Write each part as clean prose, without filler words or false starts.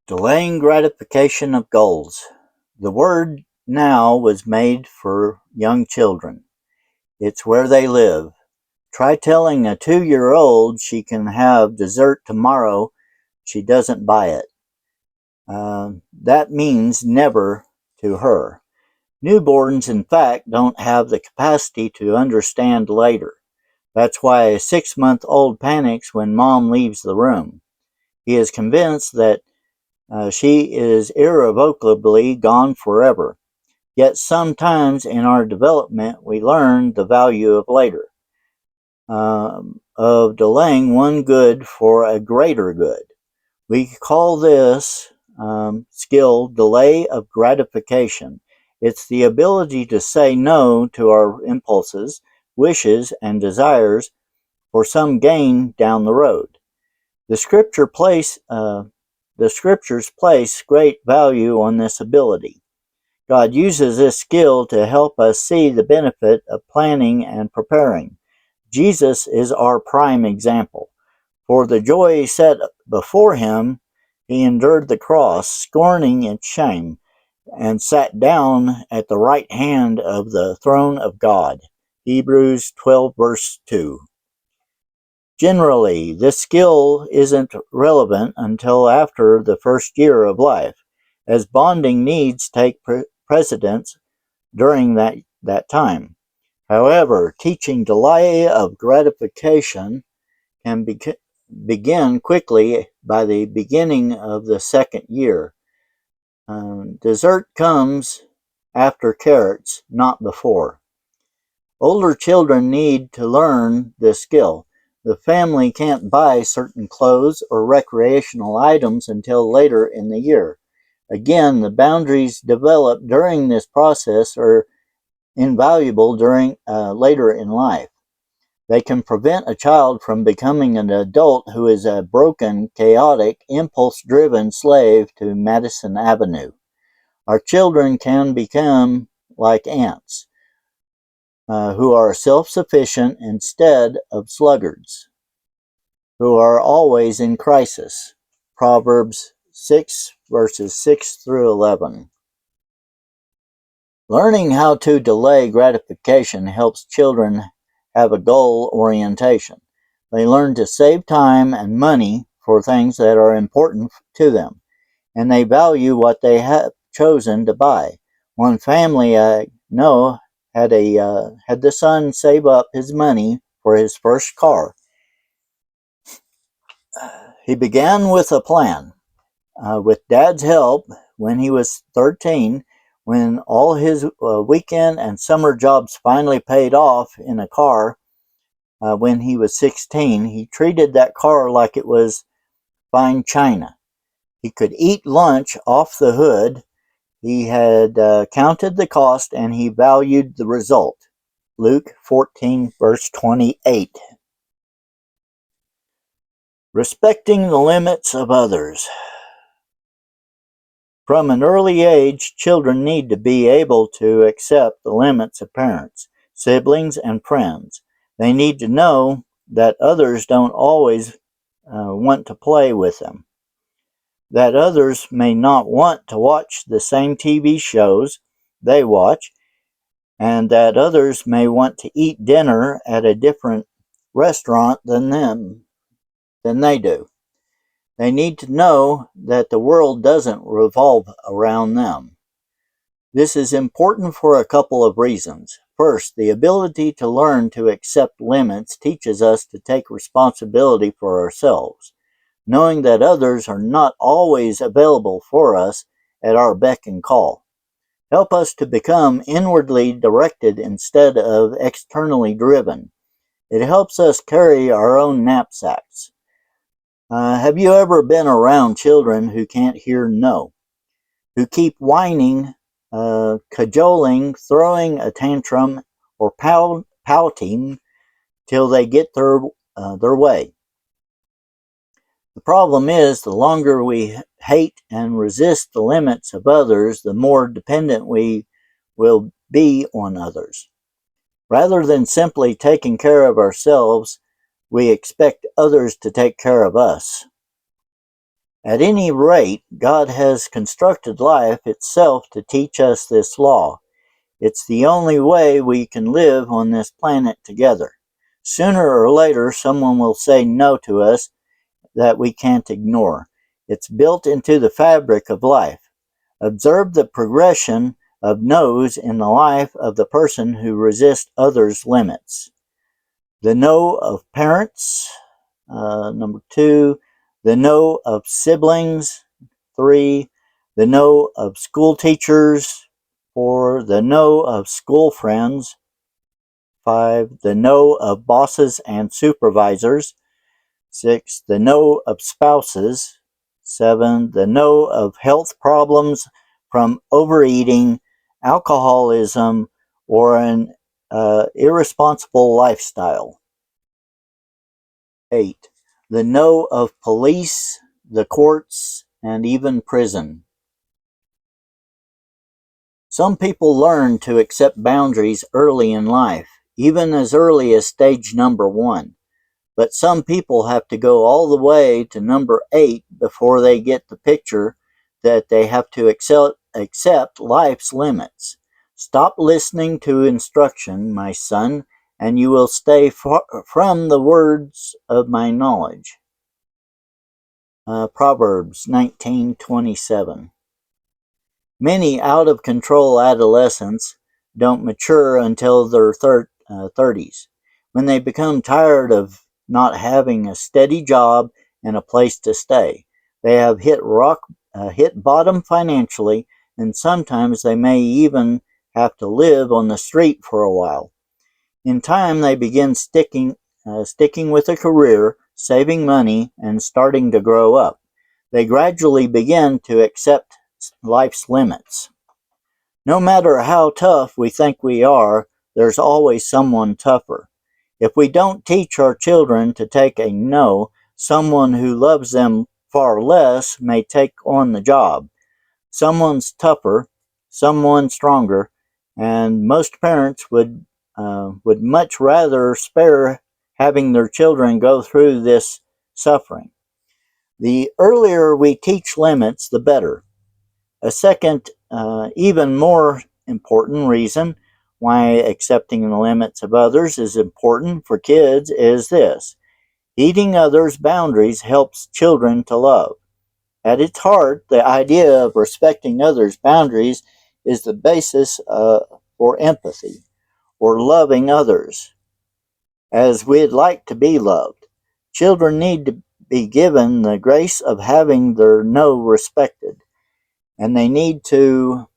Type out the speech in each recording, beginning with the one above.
Delaying gratification of goals. The word now was made for young children. It's where they live. Try telling a 2-year-old she can have dessert tomorrow. She doesn't buy it. That means never to her. Newborns, in fact, don't have the capacity to understand later. That's why a 6-month-old panics when mom leaves the room. He is convinced that she is irrevocably gone forever. Yet sometimes in our development we learn the value of later, of delaying one good for a greater good. We call this skill delay of gratification. It's the ability to say no to our impulses, wishes, and desires for some gain down the road. The scripture place The scriptures place great value on this ability. God uses this skill to help us see the benefit of planning and preparing. Jesus is our prime example. For the joy set before him, he endured the cross, scorning its shame, and sat down at the right hand of the throne of God. Hebrews 12 verse 2. Generally, this skill isn't relevant until after the first year of life, as bonding needs take precedence during that time. However, teaching delay of gratification can begin quickly by the beginning of the second year. Dessert comes after carrots, not before. Older children need to learn this skill. The family can't buy certain clothes or recreational items until later in the year. Again, the boundaries developed during this process are invaluable during later in life. They can prevent a child from becoming an adult who is a broken, chaotic, impulse-driven slave to Madison Avenue. Our children can become like ants, who are self-sufficient instead of sluggards, who are always in crisis. Proverbs 6 verses 6 through 11. Learning how to delay gratification helps children have a goal orientation. They learn to save time and money for things that are important to them, and they value what they have chosen to buy. One family I know had the son save up his money for his first car. He began with a plan. With Dad's help, when he was 13, when all his weekend and summer jobs finally paid off in a car, when he was 16, he treated that car like it was fine china. He could eat lunch off the hood. He had counted the cost and he valued the result. Luke 14 verse 28. Respecting the limits of others. From an early age, children need to be able to accept the limits of parents, siblings, and friends. They need to know that others don't always want to play with them, that others may not want to watch the same TV shows they watch, and that others may want to eat dinner at a different restaurant than they do. They need to know that the world doesn't revolve around them. This is important for a couple of reasons. First, the ability to learn to accept limits teaches us to take responsibility for ourselves, knowing that others are not always available for us at our beck and call. Help us to become inwardly directed instead of externally driven. It helps us carry our own knapsacks. Have you ever been around children who can't hear no, who keep whining, cajoling, throwing a tantrum, or pouting till they get their way? The problem is, the longer we hate and resist the limits of others, the more dependent we will be on others. Rather than simply taking care of ourselves, we expect others to take care of us. At any rate, God has constructed life itself to teach us this law. It's the only way we can live on this planet together. Sooner or later, someone will say no to us that we can't ignore. It's built into the fabric of life. Observe the progression of no's in the life of the person who resists others' limits. The no of parents, number 2. The no of siblings, 3. The no of school teachers, 4. The no of school friends, 5. The no of bosses and supervisors, 6. The no of spouses, 7. The no of health problems from overeating, alcoholism, or an irresponsible lifestyle. 8. The no of police, the courts, and even prison. Some people learn to accept boundaries early in life, even as early as stage number 1. But some people have to go all the way to number 8 before they get the picture that they have to accept life's limits. Stop listening to instruction, my son, and you will stay from the words of my knowledge. Proverbs 19:27. Many out-of-control adolescents don't mature until their 30s, when they become tired of not having a steady job and a place to stay. They have hit bottom financially, and sometimes they may even have to live on the street for a while. In time, they begin sticking with a career, saving money, and starting to grow up. They gradually begin to accept life's limits. No matter how tough we think we are, there's always someone tougher. If we don't teach our children to take a no, someone who loves them far less may take on the job. Someone's tougher, someone stronger, and most parents would much rather spare having their children go through this suffering. The earlier we teach limits, the better. A second, even more important reason why accepting the limits of others is important for kids is this: heeding others' boundaries helps children to love. At its heart, the idea of respecting others' boundaries is the basis for empathy, or loving others as we'd like to be loved. Children need to be given the grace of having their no respected, and they need to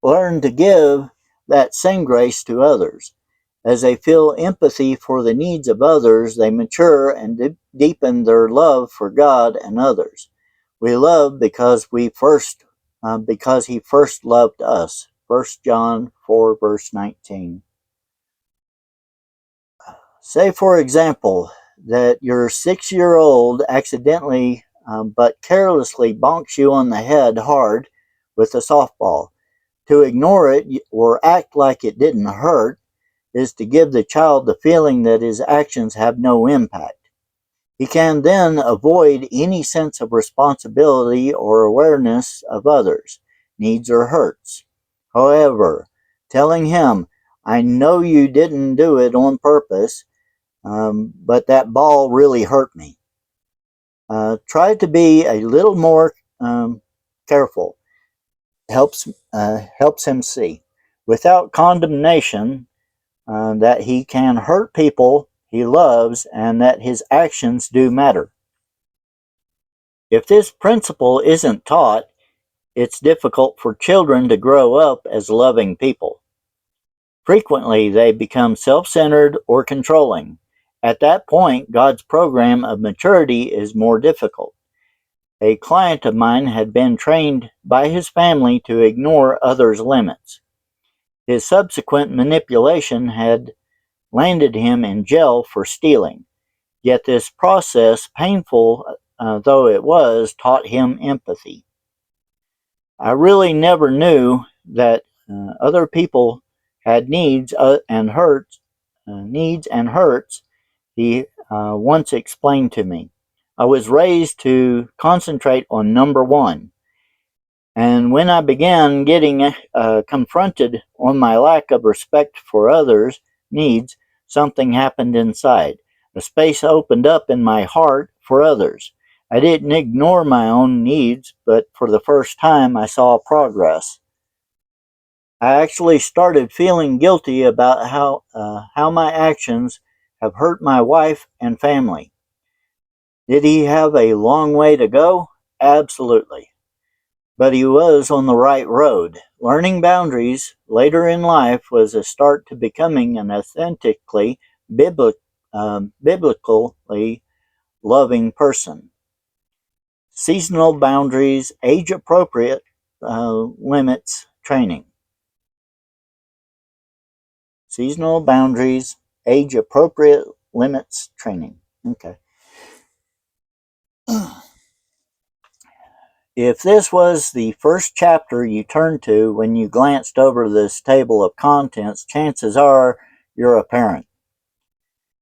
learn to give that same grace to others. As they feel empathy for the needs of others, they mature and deepen their love for God and others. We love because because He first loved us. 1 John 4 verse 19. Say, for example, that your 6-year-old accidentally but carelessly bonks you on the head hard with a softball. To ignore it or act like it didn't hurt is to give the child the feeling that his actions have no impact. He can then avoid any sense of responsibility or awareness of others' needs or hurts. However, telling him, I know you didn't do it on purpose, but that ball really hurt me. Try to be a little more careful. Helps him see, without condemnation, that he can hurt people he loves and that his actions do matter. If this principle isn't taught, it's difficult for children to grow up as loving people. Frequently, they become self-centered or controlling. At that point, God's program of maturity is more difficult. A client of mine had been trained by his family to ignore others' limits. His subsequent manipulation had landed him in jail for stealing. Yet this process, painful though it was, taught him empathy. I really never knew that other people had needs and hurts, he once explained to me. I was raised to concentrate on number one. And when I began getting confronted on my lack of respect for others' needs, something happened inside. A space opened up in my heart for others. I didn't ignore my own needs, but for the first time I saw progress. I actually started feeling guilty about how my actions have hurt my wife and family. Did he have a long way to go? Absolutely. But he was on the right road. Learning boundaries later in life was a start to becoming an authentically biblically loving person. Seasonal boundaries, age appropriate limits training. Seasonal boundaries, age appropriate limits training. Okay. If this was the first chapter you turned to when you glanced over this table of contents, chances are you're a parent.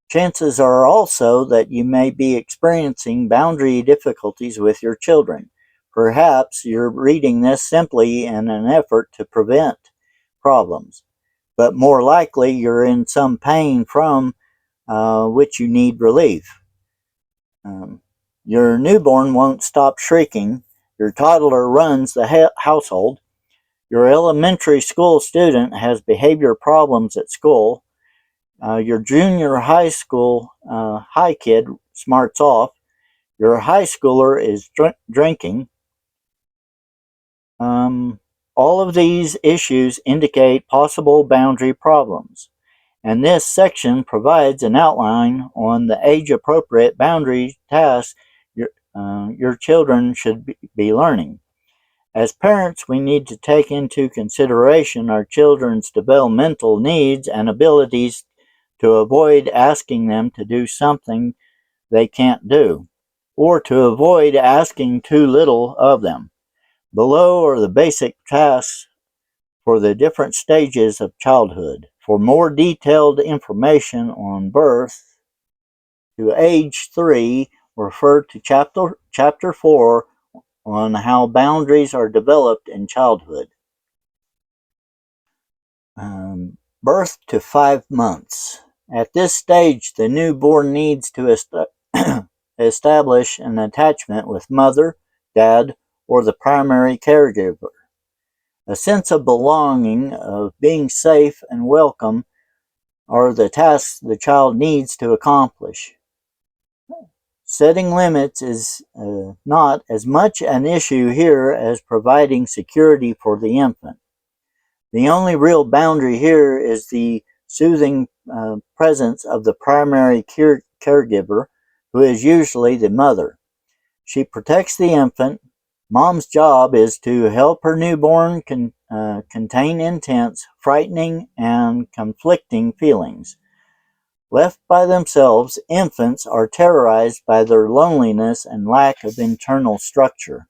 Chances are also that you may be experiencing boundary difficulties with your children. Perhaps you're reading this simply in an effort to prevent problems, but more likely you're in some pain from which you need relief. Your newborn won't stop shrieking. Your toddler runs the household. Your elementary school student has behavior problems at school. Your junior high school high kid smarts off. Your high schooler is drinking. All of these issues indicate possible boundary problems, and this section provides an outline on the age-appropriate boundary tasks your children should be learning. As parents, we need to take into consideration our children's developmental needs and abilities to avoid asking them to do something they can't do, or to avoid asking too little of them. Below are the basic tasks for the different stages of childhood. For more detailed information on birth to age 3, refer to chapter 4 on how boundaries are developed in childhood. Birth to 5 months. At this stage, the newborn needs to establish an attachment with mother, dad, or the primary caregiver. A sense of belonging, of being safe and welcome, are the tasks the child needs to accomplish. Setting limits is not as much an issue here as providing security for the infant. The only real boundary here is the soothing presence of the primary caregiver, who is usually the mother. She protects the infant. Mom's job is to help her newborn contain intense, frightening, and conflicting feelings. Left by themselves, infants are terrorized by their loneliness and lack of internal structure.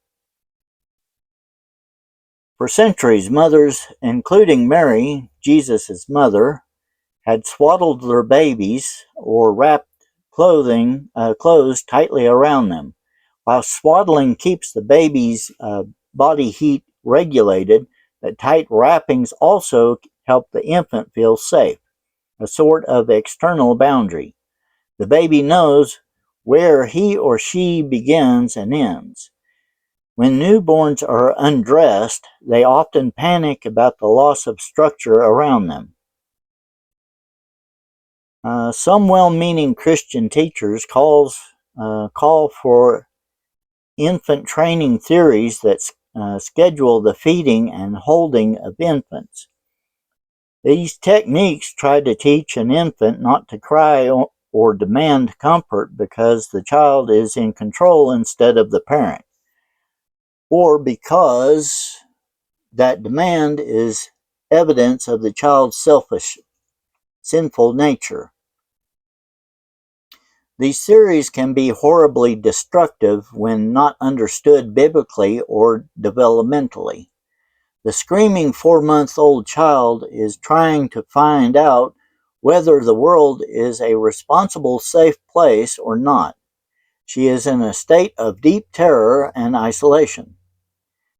For centuries, mothers, including Mary, Jesus' mother, had swaddled their babies or wrapped clothes tightly around them. While swaddling keeps the baby's body heat regulated, the tight wrappings also help the infant feel safe, a sort of external boundary. The baby knows where he or she begins and ends. When newborns are undressed, they often panic about the loss of structure around them. Some well-meaning Christian teachers call for infant training theories that schedule the feeding and holding of infants. These techniques try to teach an infant not to cry or demand comfort because the child is in control instead of the parent, or because that demand is evidence of the child's selfish, sinful nature. These theories can be horribly destructive when not understood biblically or developmentally. The screaming 4-month-old child is trying to find out whether the world is a responsible, safe place or not. She is in a state of deep terror and isolation.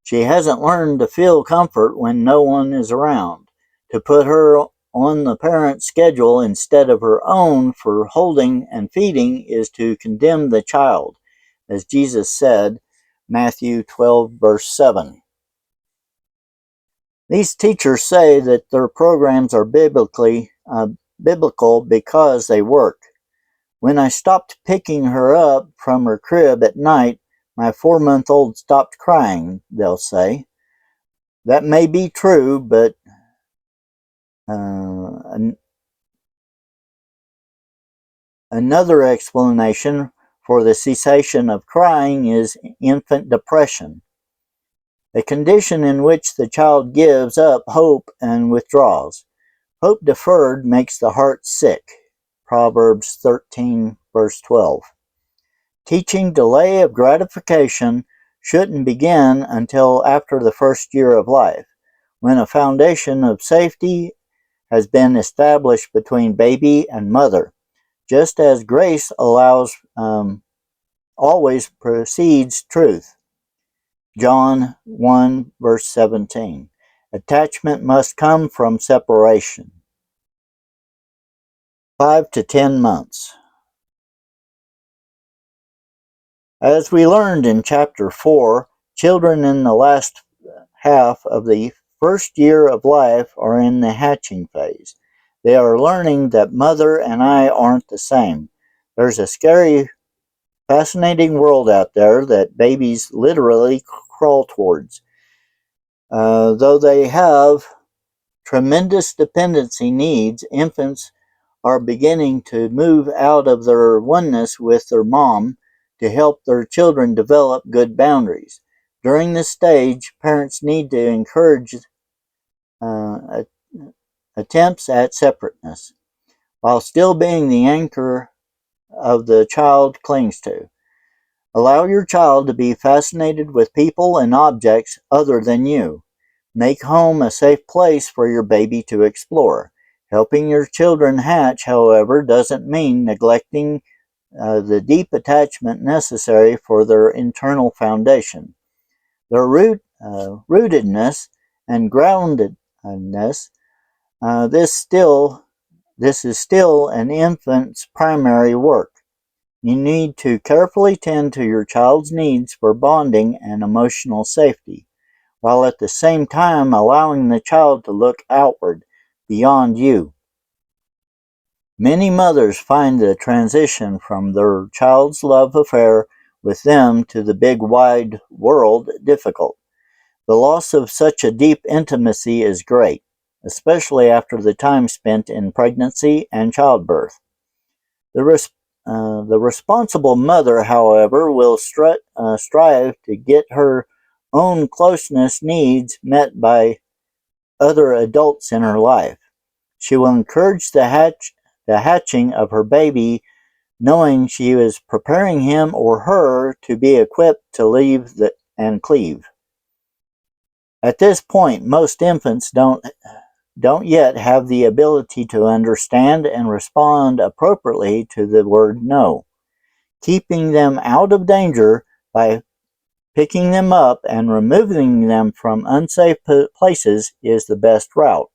She hasn't learned to feel comfort when no one is around. To put her on the parent's schedule instead of her own for holding and feeding is to condemn the child, as Jesus said, Matthew 12, verse 7. These teachers say that their programs are biblical because they work. When I stopped picking her up from her crib at night, my 4-month-old stopped crying, they'll say. That may be true, but another explanation for the cessation of crying is infant depression, a condition in which the child gives up hope and withdraws. Hope deferred makes the heart sick. Proverbs 13, verse 12. Teaching delay of gratification shouldn't begin until after the first year of life, when a foundation of safety has been established between baby and mother, just as grace always precedes truth. John 1, verse 17. Attachment must come from separation. 5 to 10 months. As we learned in chapter 4, children in the last half of the first year of life are in the hatching phase. They are learning that mother and I aren't the same. There's a scary, fascinating world out there that babies literally crawl towards. Though they have tremendous dependency needs, infants are beginning to move out of their oneness with their mom to help their children develop good boundaries. During this stage, parents need to encourage uh, attempts at separateness, while still being the anchor of the child clings to. Allow your child to be fascinated with people and objects other than you. Make home a safe place for your baby to explore. Helping your children hatch, however, doesn't mean neglecting the deep attachment necessary for their internal foundation. Their rootedness and groundedness, this is still an infant's primary work. You need to carefully tend to your child's needs for bonding and emotional safety, while at the same time allowing the child to look outward, beyond you. Many mothers find the transition from their child's love affair with them to the big wide world difficult. The loss of such a deep intimacy is great, especially after the time spent in pregnancy and childbirth. The responsible mother, however, will strive to get her own closeness needs met by other adults in her life. She will encourage the hatching of her baby, knowing she is preparing him or her to be equipped to leave and cleave. At this point, most infants don't yet have the ability to understand and respond appropriately to the word no. Keeping them out of danger by picking them up and removing them from unsafe places is the best route.